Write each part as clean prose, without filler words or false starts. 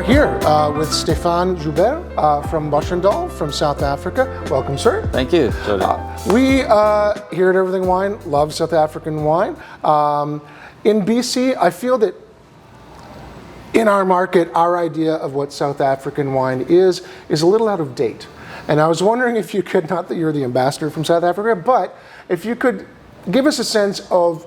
here with Stephan Joubert from Boschendal from South Africa. Welcome, sir. Thank you, Jordan. We here at Everything Wine love South African wine. In BC, I feel that in our market, our idea of what South African wine is a little out of date. And I was wondering if you could, not that you're the ambassador from South Africa, but if you could give us a sense of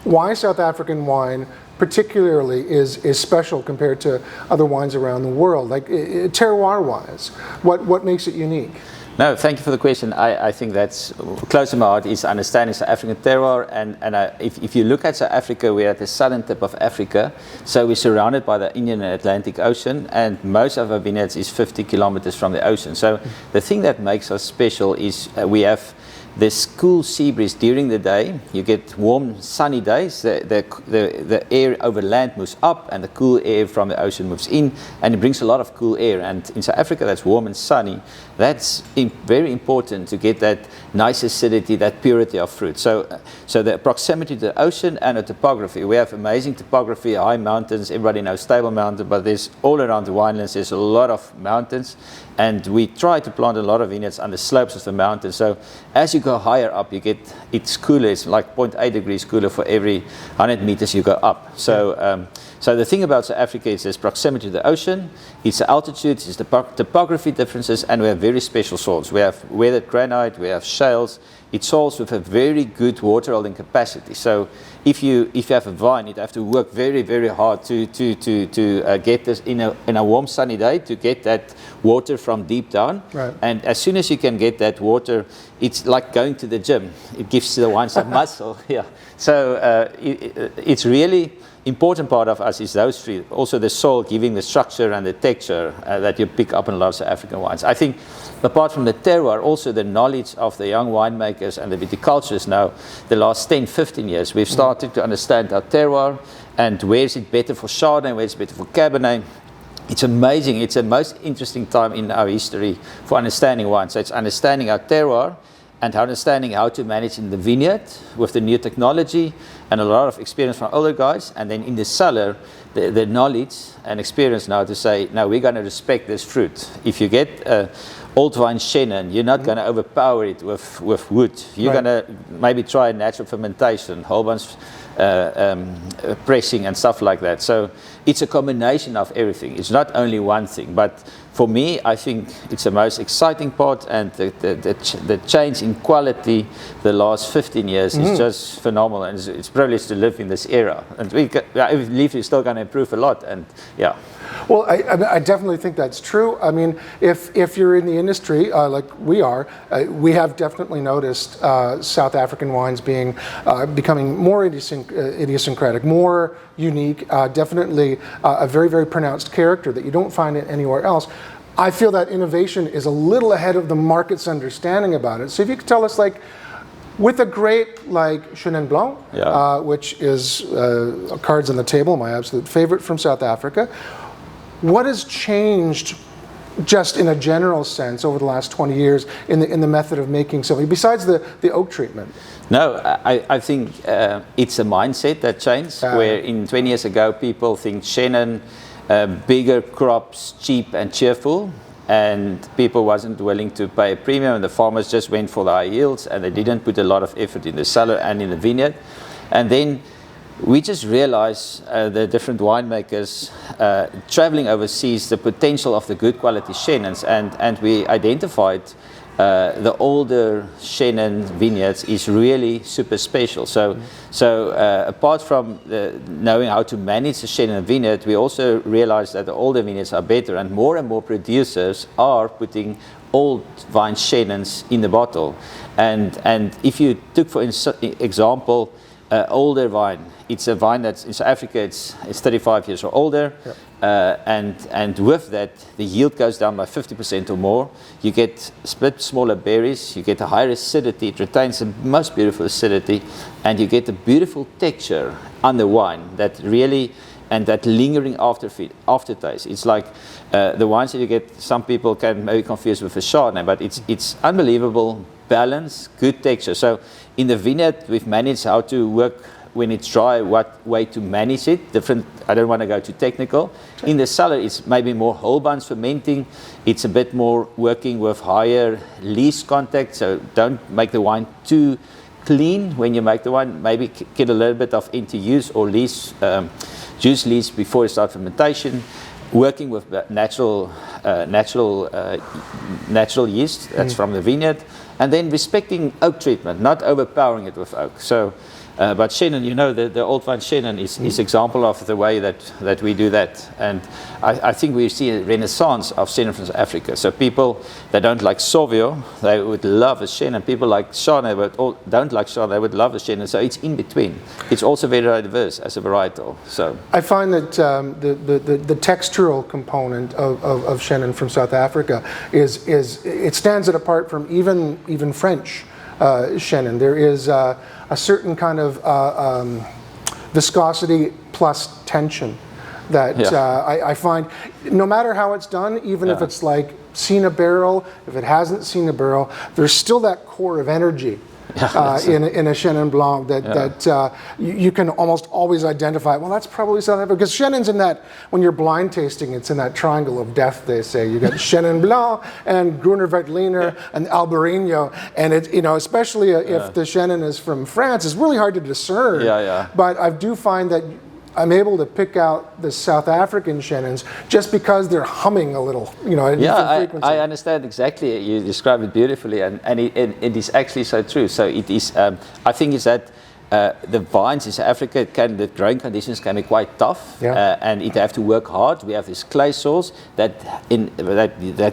why South African wine particularly is special compared to other wines around the world, like terroir-wise. What makes it unique? No, thank you for the question. I think that's close to my heart, is understanding South African terroir. And if you look at South Africa, we're at the southern tip of Africa. So we're surrounded by the Indian and Atlantic Ocean, and most of our vineyards is 50 kilometers from the ocean. So the thing that makes us special is we have this cool sea breeze during the day. You get warm, sunny days. The air over land moves up, and the cool air from the ocean moves in, and it brings a lot of cool air. And in South Africa, that's warm and sunny. That's very important to get that nice acidity, that purity of fruit. So the proximity to the ocean and the topography. We have amazing topography, high mountains. Everybody knows Table Mountain, but there's all around the winelands, there's a lot of mountains. And we try to plant a lot of vineyards on the slopes of the mountain. So as you go higher up, it's cooler. It's like 0.8 degrees cooler for every 100 meters you go up. So the thing about South Africa is there's proximity to the ocean, it's the altitude, it's the topography differences, and we have very special soils. We have weathered granite, we have shales. It's soils with a very good water holding capacity. So if you have a vine, you have to work very, very hard to get this in a warm sunny day, to get that water from deep down. Right. And as soon as you can get that water, it's like going to the gym. It gives the wine some muscle. Yeah. So it's really important part of us is those three. Also the soil giving the structure and the texture that you pick up in a lot of South African wines. I think apart from the terroir, also the knowledge of the young winemakers and the viticulturists now, the last 10, 15 years, we've started to understand our terroir and where is it better for Chardonnay, where is it better for Cabernet. It's amazing. It's the most interesting time in our history for understanding wine. So it's understanding our terroir and understanding how to manage in the vineyard with the new technology and a lot of experience from older guys, and then in the cellar, the knowledge and experience now to say, no, we're going to respect this fruit. If you get old vine Chenin, you're not going to overpower it with wood. You're going to maybe try natural fermentation, whole bunch pressing and stuff like that. So it's a combination of everything. It's not only one thing, but for me, I think it's the most exciting part, and the change in quality the last 15 years is just phenomenal, and it's privileged to live in this era. And I believe we're still going to improve a lot, and yeah. Well, I definitely think that's true. I mean, if you're in the industry like we are, we have definitely noticed South African wines becoming more idiosyncratic, more unique, definitely a very, very pronounced character that you don't find it anywhere else. I feel that innovation is a little ahead of the market's understanding about it. So if you could tell us, like, with a grape like Chenin Blanc, which is cards on the table, my absolute favorite from South Africa, what has changed just in a general sense over the last 20 years in the method of making something, besides the oak treatment? No, I think it's a mindset that changed, where in 20 years ago people think Chenin, bigger crops, cheap and cheerful, and people wasn't willing to pay a premium, and the farmers just went for the high yields, and they didn't put a lot of effort in the cellar and in the vineyard. And then we just realized, the different winemakers traveling overseas, the potential of the good quality Chenins, and we identified the older Chenin vineyards is really super special. So apart from knowing how to manage the Chenin vineyard, we also realized that the older vineyards are better, and more producers are putting old vine Chenins in the bottle. And if you took, for example, older vine, it's a vine that's in South Africa, it's 35 years or older. Yep. And with that, the yield goes down by 50% or more. You get split smaller berries, you get a higher acidity, it retains the most beautiful acidity, and you get a beautiful texture on the wine that really, and that lingering aftertaste. It's like the wines that you get, some people can maybe confuse with a Chardonnay, but it's unbelievable balance, good texture. So in the vineyard, we've managed how to work when it's dry, what way to manage it. Different. I don't want to go too technical. In the cellar, it's maybe more whole bunch fermenting. It's a bit more working with higher lees contact. So don't make the wine too clean when you make the wine. Maybe get a little bit of NTUs or lees, juice lees before you start fermentation. Working with natural yeast that's from the vineyard, and then respecting oak treatment, not overpowering it with oak. So, but Chenin, you know, the old vine Chenin is example of the way that we do that, and I think we see a renaissance of Chenin from South Africa. So people that don't like Sauvignon, they would love a Chenin. People like Chardonnay but don't like Chardonnay, they would love a Chenin. So it's in between. It's also very diverse as a varietal. So I find that the textural component of Chenin from South Africa is it stands it apart from even French Chenin. There is a certain kind of viscosity plus tension that I find, no matter how it's done, even if it's like seen a barrel, if it hasn't seen a barrel, there's still that core of energy in a Chenin Blanc that you can almost always identify. Well, that's probably South Africa, because Chenin's in that, when you're blind tasting, it's in that triangle of death, they say. You got Chenin Blanc and Gruner Veltliner and Albarino, and it, you know, especially if the Chenin is from France, it's really hard to discern. But I do find that I'm able to pick out the South African Chenins just because they're humming a little, you know, at different frequency. I understand exactly. You describe it beautifully, and it is actually so true. So it is. I think it's that the vines in South Africa, the growing conditions can be quite tough, and it have to work hard. We have these clay soils that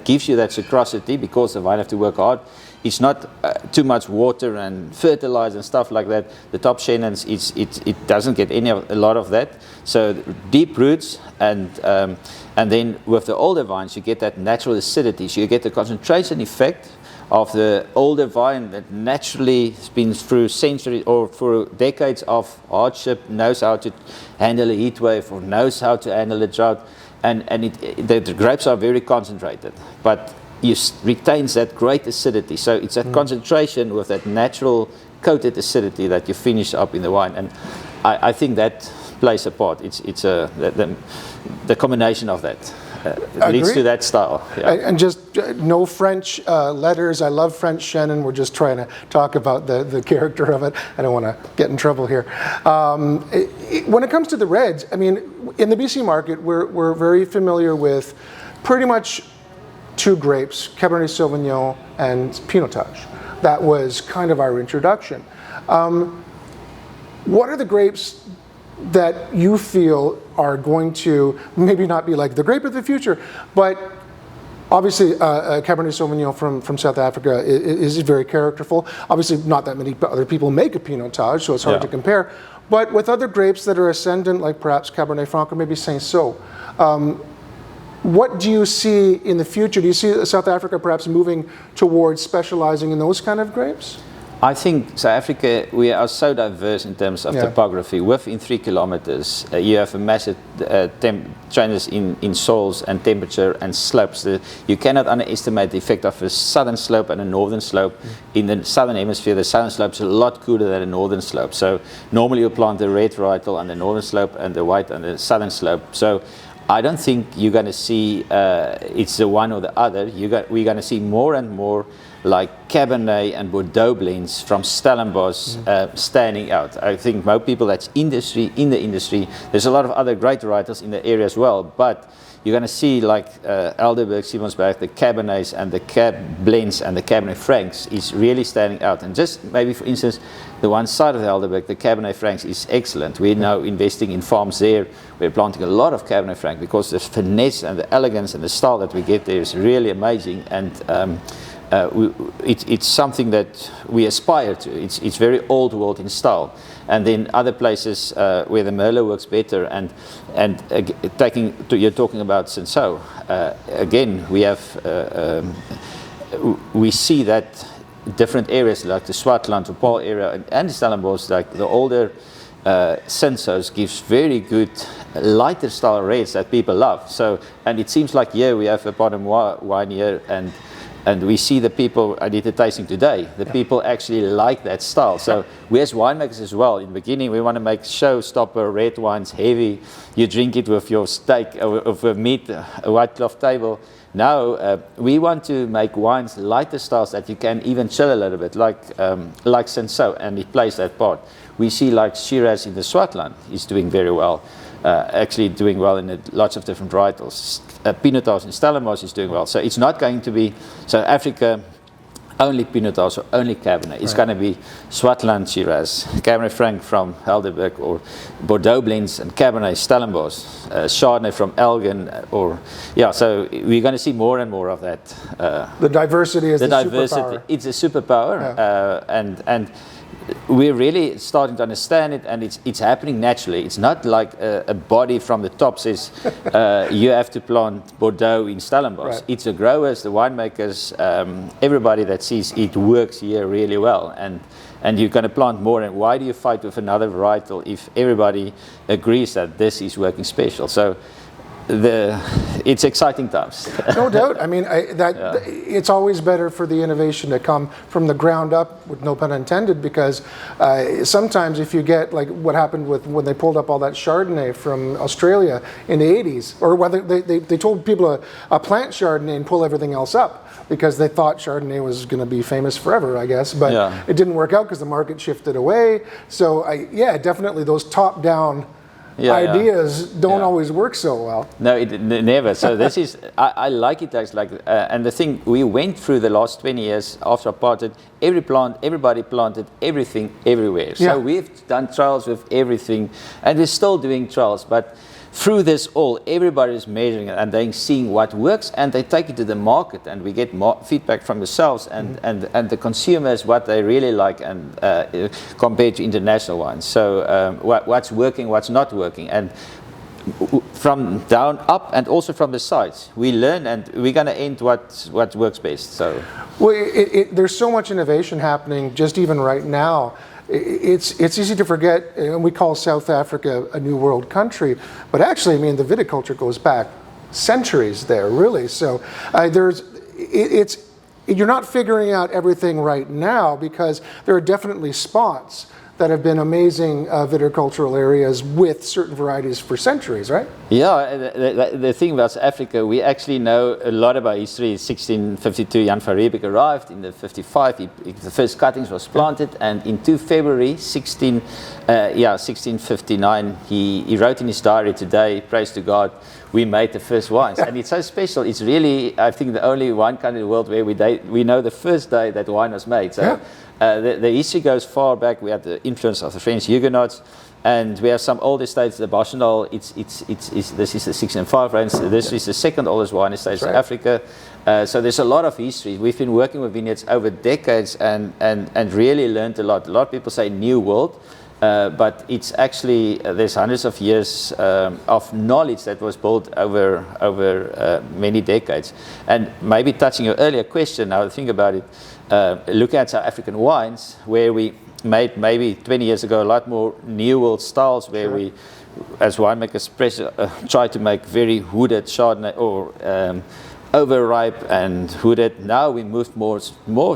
gives you that citrosity because the vine have to work hard. It's not too much water and fertilizer and stuff like that. The top Chenins, it doesn't get a lot of that. So deep roots, and then with the older vines, you get that natural acidity. So you get the concentration effect of the older vine that naturally has been through centuries or for decades of hardship, knows how to handle a heat wave or knows how to handle a drought, and the grapes are very concentrated, but retains that great acidity. So it's that concentration with that natural coated acidity that you finish up in the wine, and I think that plays a part. It's the combination of that leads to that style. And just no French letters. I love French Chenin. We're just trying to talk about the character of it. I don't want to get in trouble here. When it comes to the reds, I mean, in the BC market, we're very familiar with pretty much two grapes, Cabernet Sauvignon and Pinotage. That was kind of our introduction. What are the grapes that you feel are going to maybe not be like the grape of the future, but obviously Cabernet Sauvignon from South Africa is very characterful. Obviously not that many other people make a Pinotage, so it's hard to compare. But with other grapes that are ascendant, like perhaps Cabernet Franc or maybe Cinsault, what do you see in the future? Do you see South Africa perhaps moving towards specializing in those kind of grapes? I think South Africa, we are so diverse in terms of topography. Within 3 kilometers, you have a massive changes in soils and temperature and slopes. You cannot underestimate the effect of a southern slope and a northern slope. In the southern hemisphere, the southern slope is a lot cooler than the northern slope. So normally you plant the red varietal on the northern slope and the white on the southern slope. So I don't think you're going to see it's the one or the other. We're going to see more and more like Cabernet and Bordeaux blends from Stellenbosch standing out. I think most people that's in the industry, there's a lot of other great writers in the area as well, but you're going to see like Elderberg, Simonsberg, the Cabernets and the Cab blends and the Cabernet Francs is really standing out. And just maybe for instance, the one side of the Elderberg, the Cabernet Francs is excellent. We're now investing in farms there. We're planting a lot of Cabernet Franc because the finesse and the elegance and the style that we get there is really amazing. And it's something that we aspire to. It's very old world in style. And then other places where the Merlot works better, and you're talking about Cinsault. Again, we see that different areas like the Swartland, Paul area, and the Stellenbosch, like the older Cinsaults gives very good lighter style reds that people love. So, and it seems like here we have a bottom wine here, and And we see the people, I did the tasting today, the people actually like that style. So we as winemakers as well, in the beginning we want to make showstopper red wines heavy. You drink it with your steak or with a meat, a white cloth table. Now we want to make wines lighter styles that you can even chill a little bit, like Senso, and it plays that part. We see like Shiraz in the Swartland is doing very well. Actually doing well in lots of different varietals. Pinotage in Stellenbosch is doing well. So it's not going to be South Africa only Pinotage or only Cabernet. It's going to be Swartland Shiraz, Cabernet Franc from Helderberg, or Bordeaux blends and Cabernet Stellenbosch, Chardonnay from Elgin, so we're going to see more and more of that. The diversity is the diversity. Superpower. It's a superpower, and we're really starting to understand it, and it's happening naturally. It's not like a body from the top says you have to plant Bordeaux in Stellenbosch. Right. It's the growers, the winemakers, everybody that sees it works here really well, and you're going to plant more. And why do you fight with another varietal if everybody agrees that this is working special? So it's exciting times. No doubt. I mean, it's always better for the innovation to come from the ground up, with no pun intended, because sometimes if you get like what happened with when they pulled up all that Chardonnay from Australia in the 80s, or whether they told people to plant Chardonnay and pull everything else up because they thought Chardonnay was going to be famous forever, I guess, but it didn't work out because the market shifted away. So definitely those top-down ideas don't always work so well. No, it never. So this is, I like it as like, and the thing, we went through the last 20 years after apartheid, everybody planted everything everywhere. So we've done trials with everything, and we're still doing trials, but through this all, everybody is measuring it and they're seeing what works, and they take it to the market, and we get more feedback from yourselves and the consumers what they really like, and compared to international wines. So what's working, what's not working, and from down up and also from the sides we learn, and we're going to end what works best. So there's so much innovation happening just even right now. It's easy to forget, and we call South Africa a new world country, but actually, I mean, the viticulture goes back centuries there, really. So you're not figuring out everything right now, because there are definitely spots that have been amazing viticultural areas with certain varieties for centuries, right? Yeah, the thing about Africa, we actually know a lot about history. 1652, Jan van Riebeeck arrived. In the 55, the first cuttings was planted, and in 2 February 1659, he wrote in his diary today, praise to God, we made the first wines. And it's so special. It's really, I think, the only wine country in the world where we know the first day that wine was made. So the history goes far back. We had the influence of the French Huguenots, and we have some old estates. The Bachenal, this is the 1605 range. This is the second oldest wine estate in Africa. So there's a lot of history. We've been working with vineyards over decades and really learned a lot. A lot of people say New World. But it's actually, there's hundreds of years of knowledge that was built over many decades. And maybe touching your earlier question, now think about it, look at South African wines, where we made maybe 20 years ago a lot more New World styles, where we, as winemakers, try to make very hooded Chardonnay or overripe and hooded. Now we moved more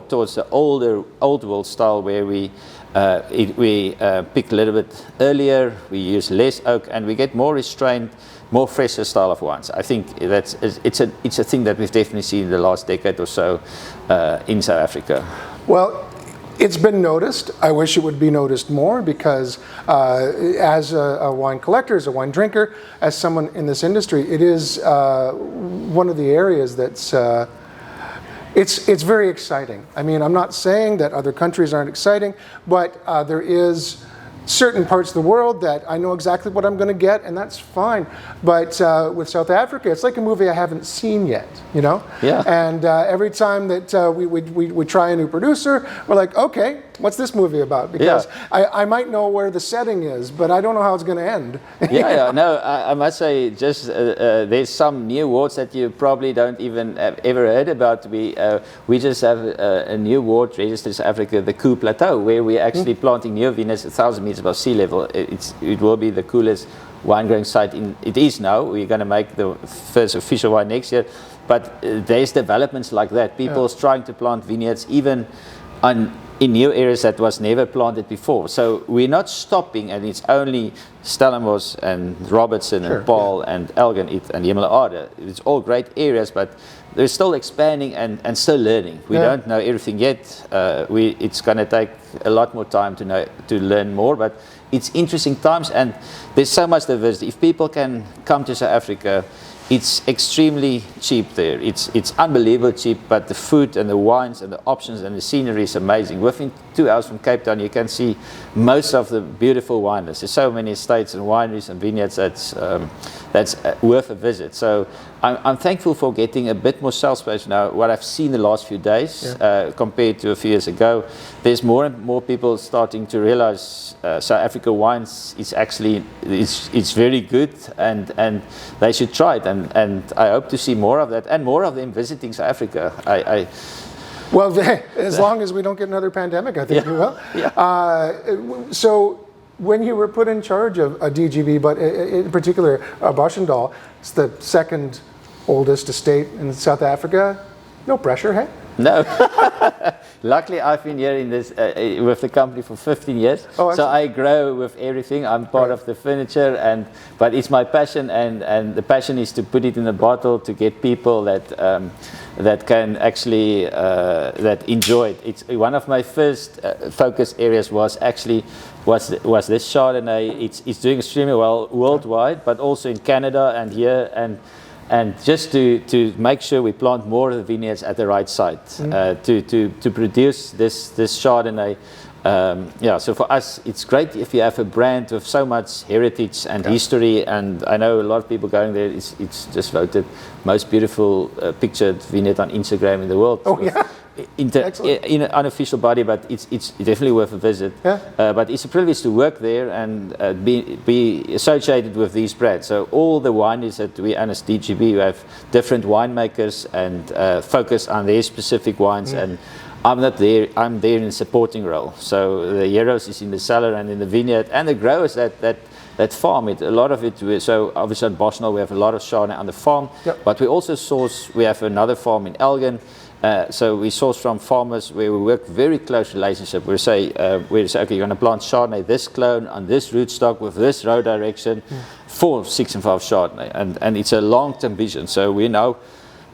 towards the old world style, where we pick a little bit earlier, we use less oak, and we get more restrained, more fresher style of wines. I think it's a thing that we've definitely seen in the last decade or so in South Africa. Well, it's been noticed. I wish it would be noticed more, because as a wine collector, as a wine drinker, as someone in this industry, it is one of the areas that's it's very exciting. I mean, I'm not saying that other countries aren't exciting, but there is certain parts of the world that I know exactly what I'm going to get, and that's fine. But with South Africa, it's like a movie I haven't seen yet, you know? Yeah. And every time that we try a new producer, we're like, okay, what's this movie about? Because I might know where the setting is, but I don't know how it's going to end. No, I must say, just there's some new wards that you probably don't even have ever heard about. We just have a new ward registered in South Africa, the Coup Plateau, where we're actually planting new vineyards 1,000 meters above sea level. It will be the coolest wine growing site it is now. We're going to make the first official wine next year, but there's developments like that. People's trying to plant vineyards even in new areas that was never planted before. So we're not stopping, and it's only Stellenbosch and Robertson and Paul and Elgin and Hemelade. It's all great areas, but they're still expanding and still learning. We don't know everything yet. It's going to take a lot more time to learn more, but it's interesting times, and there's so much diversity. If people can come to South Africa, it's extremely cheap there. It's unbelievably cheap, but the food and the wines and the options and the scenery is amazing. Within 2 hours from Cape Town, you can see most of the beautiful wineries. There's so many estates and wineries and vineyards that's worth a visit. So I'm thankful for getting a bit more shelf space now. What I've seen the last few days compared to a few years ago, there's more and more people starting to realize South Africa wines is actually it's very good, and they should try it. And I hope to see more of that and more of them visiting South Africa. Well, as long as we don't get another pandemic, I think we will. So when you were put in charge of a DGB, but in particular Boschendal, it's the second oldest estate in South Africa. No pressure, hey? No. Luckily, I've been here in this with the company for 15 years, so I grow with everything. I'm part of the furniture, but it's my passion, and the passion is to put it in a bottle to get people that can actually that enjoy it. It's one of my first focus areas was this Chardonnay. It's doing extremely well worldwide, but also in Canada and here and just to make sure we plant more of the vineyards at the right site to produce this Chardonnay. So for us, it's great if you have a brand with so much heritage and history, and I know a lot of people going there. It's just voted most beautiful pictured vineyard on Instagram in the world. In an unofficial body, but it's definitely worth a visit. But it's a privilege to work there and be associated with these brands. So all the wineries that we own as DGB, we have different winemakers and focus on their specific wines. And I'm not there. I'm there in a supporting role. So the heroes is in the cellar and in the vineyard, and the growers that farm it. A lot of it. So obviously at Boschendal we have a lot of Chardonnay on the farm, but we also source. We have another farm in Elgin. So we source from farmers where we work very close relationship. We say, okay, you're going to plant Chardonnay, this clone on this rootstock with this row direction for 6 and 5 Chardonnay, and it's a long-term vision. So we're now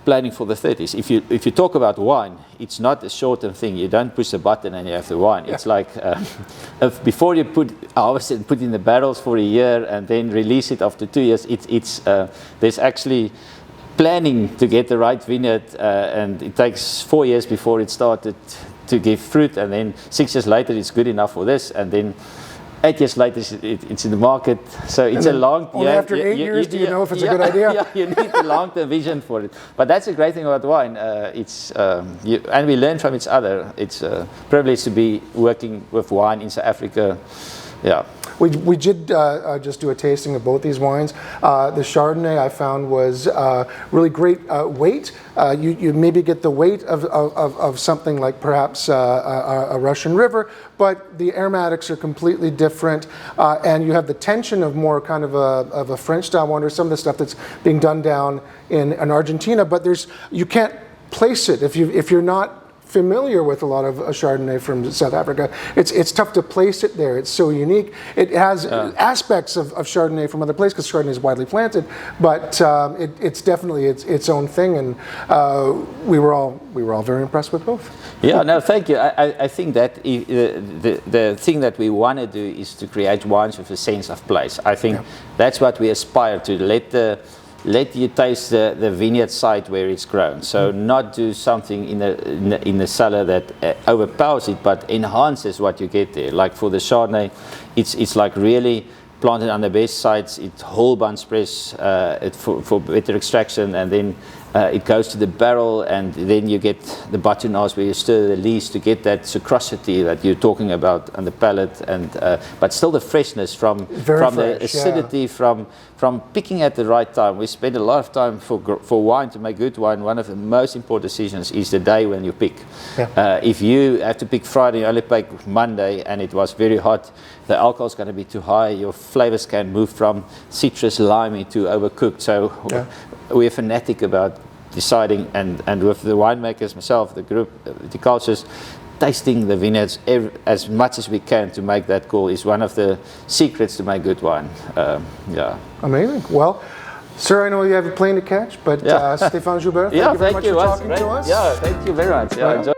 planning for the 30s. If you talk about wine, it's not a short-term thing. You don't push a button and you have the wine. It's like before you harvest it and put it in the barrels for a year and then release it after 2 years. There's actually planning to get the right vineyard, and it takes 4 years before it started to give fruit, and then 6 years later it's good enough for this, and then 8 years later it's in the market. So it's a long. Only after 8 years do you know if it's a good idea? You need a long-term vision for it. But that's the great thing about wine. And we learn from each other. It's a privilege to be working with wine in South Africa. We did just do a tasting of both these wines. The Chardonnay I found was really great weight. You maybe get the weight of something like perhaps a Russian river, but the aromatics are completely different, and you have the tension of more kind of a French style wine, or some of the stuff that's being done down in Argentina. But you can't place it if you're not familiar with a lot of Chardonnay from South Africa. It's tough to place it there. It's so unique. It has aspects of Chardonnay from other places because Chardonnay is widely planted, but it's definitely its own thing, and we were all very impressed with both. No, thank you. I think that the thing that we want to do is to create wines with a sense of place. I think that's what we aspire to. Let you taste the vineyard site where it's grown. So not do something in the cellar that overpowers it, but enhances what you get there. Like for the Chardonnay, it's like really planted on the best sites. It's whole bunch press for better extraction, and then it goes to the barrel, and then you get the bâtonnage where you stir the lees to get that sucrosity that you're talking about on the palate, and but still the freshness from the acidity, from picking at the right time. We spend a lot of time for wine, to make good wine. One of the most important decisions is the day when you pick. Yeah. If you have to pick Friday, you only pick Monday, and it was very hot, the alcohol is going to be too high. Your flavors can move from citrus, limey to overcooked. So we're fanatic about deciding, and with the winemakers, myself, the group, the cultures, tasting the vineyards as much as we can to make that call is one of the secrets to make good wine. Yeah. Amazing. Well, sir, I know you have a plane to catch, but Stephan Joubert, thank you very much for talking to us. Yeah, thank you very much. Yeah, enjoy.